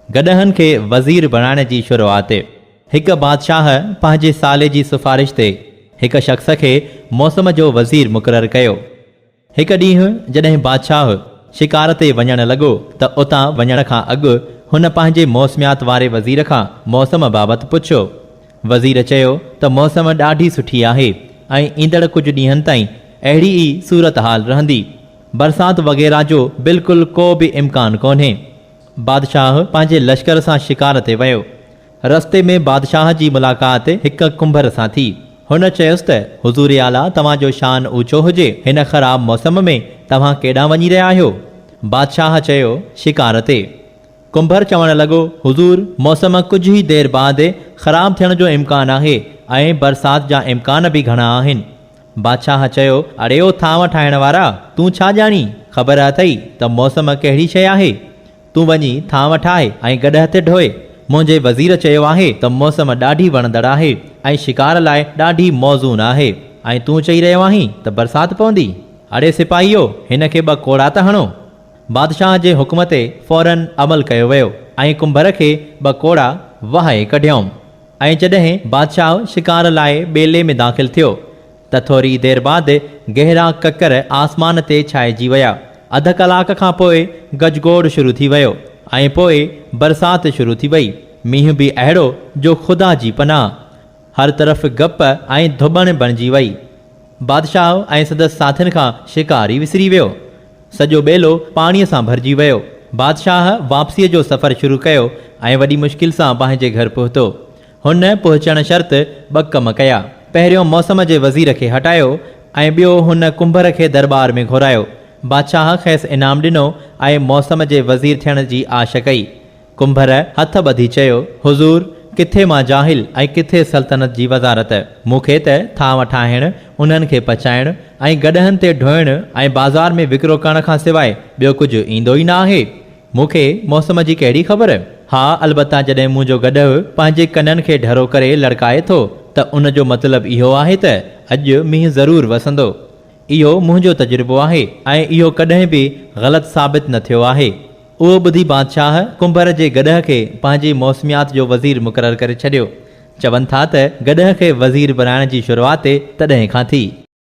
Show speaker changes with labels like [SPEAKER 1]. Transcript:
[SPEAKER 1] गॾहनि खे वज़ीर बणाइण जी शुरूआत। हिक बादशाह पंहिंजे साले जी सिफारिश ते हिक शख़्स खे मौसम जो वज़ीर मुक़ररु कयो। हिक ॾींहुं जॾहिं बादशाह शिकार ते वञण लॻो त उतां वञण खां अॻु हुन पंहिंजे मौसमियात वारे वज़ीर खां मौसम बाबति पुछियो। वज़ीर चयो त मौसम ॾाढी सुठी आहे ऐं ईंदड़ कुझु ॾींहंनि ताईं अहिड़ी ई सूरत हाल रहंदी। बरसाति वग़ैरह जो बिल्कुलु को बि इम्कान कोन्हे। बादशाह पंहिंजे लश्कर सां शिकार ते वियो। रस्ते में बादशाह जी मुलाक़ात हिक कुंभर सां थी। हुन चयुसि त हुज़ूर आला तव्हांजो शान ऊचो हुजे, हिन ख़राब मौसम में तव्हां केॾांहुं वञी रहिया आहियो? बादशाह चयो, शिकार ते। कुंभर चवण लॻो, हुज़ूर मौसम कुझु ई देरि बाद ख़राब थियण जो इम्कान आहे ऐं बरसाति जा इम्कान बि घणा आहिनि। बादशाह चयो, अड़े ओ थांव ठाहिण वारा, तूं छा ॼाणी? ख़बर अथई त मौसम कहिड़ी शइ आहे? तूं वञी थांव ठाहे ऐं गॾह ते ढोए। मुंहिंजे वज़ीर चयो आहे त मौसम ॾाढी वणंदड़ आहे ऐं शिकार लाइ ॾाढी मौज़ून आहे ऐं तूं चई रहियो आहीं त बरसाति पवंदी। अड़े सिपाहीयो, हिन खे 2 कोड़ा त हणो। बादशाह जे हुक्म ते फौरन अमल कयो वियो ऐं कुंभर खे 2 कोड़ा वहाए कढियऊं। ऐं जॾहिं बादशाह शिकार लाइ ॿेले में दाख़िल थियो त थोरी देरि बाद गहरा ककर आसमान ते छाइजी विया। अध कलाक खां पोइ गजगोड़ शुरू थी वियो ऐं पोइ बरसाति शुरू थी वई। मींहुं बि अहिड़ो जो ख़ुदा जी पनाह। हर तरफ़ गप ऐं धुॿण बणिजी वई। बादशाह ऐं संदसि साथियुनि खां शिकार ई विसरी वियो। सॼो ॿेलो पाणीअ सां भरिजी वियो। बादशाह वापसीअ जो सफ़र शुरू कयो ऐं वॾी मुश्किल सां पंहिंजे घर पहुतो। हुन पहुचण शर्त 2 कम कया। पहिरियों मौसम जे वज़ीर खे हटायो ऐं ॿियो हुन कुंभर खे दरबार में घुरायो। बादशाह खेसि इनाम ॾिनो ऐं मौसम जे वज़ीर थियण जी आश कई। कुंभर हथ ॿधी चयो, हुज़ूर किथे मां जाहिल ऐं किथे सल्तनत जी वज़ारत। मूंखे त थांव ठाहिण, उन्हनि खे पचाइण ऐं गॾहनि ते ढोइण ऐं बाज़ार में विकिरो करण खां सवाइ ॿियो कुझु ईंदो ई न आहे। मूंखे मौसम जी कहिड़ी ख़बर? हा, अलबत्ता जॾहिं मुंहिंजो गॾु पंहिंजे कननि खे ढरो करे लड़काए थो त उन जो मतिलबु इहो आहे त अॼु मींहुं ज़रूरु वसंदो। इहो मुंहिंजो तजुर्बो आहे ऐं इहो कॾहिं बि ग़लति साबित न थियो आहे। उहो ॿुधी बादशाह कुंभर जे गॾह खे पंहिंजी मौसमियात जो वज़ीर मुक़ररु करे छॾियो। चवनि था त गॾह खे वज़ीर बणाइण जी शुरूआत तॾहिं खां थी।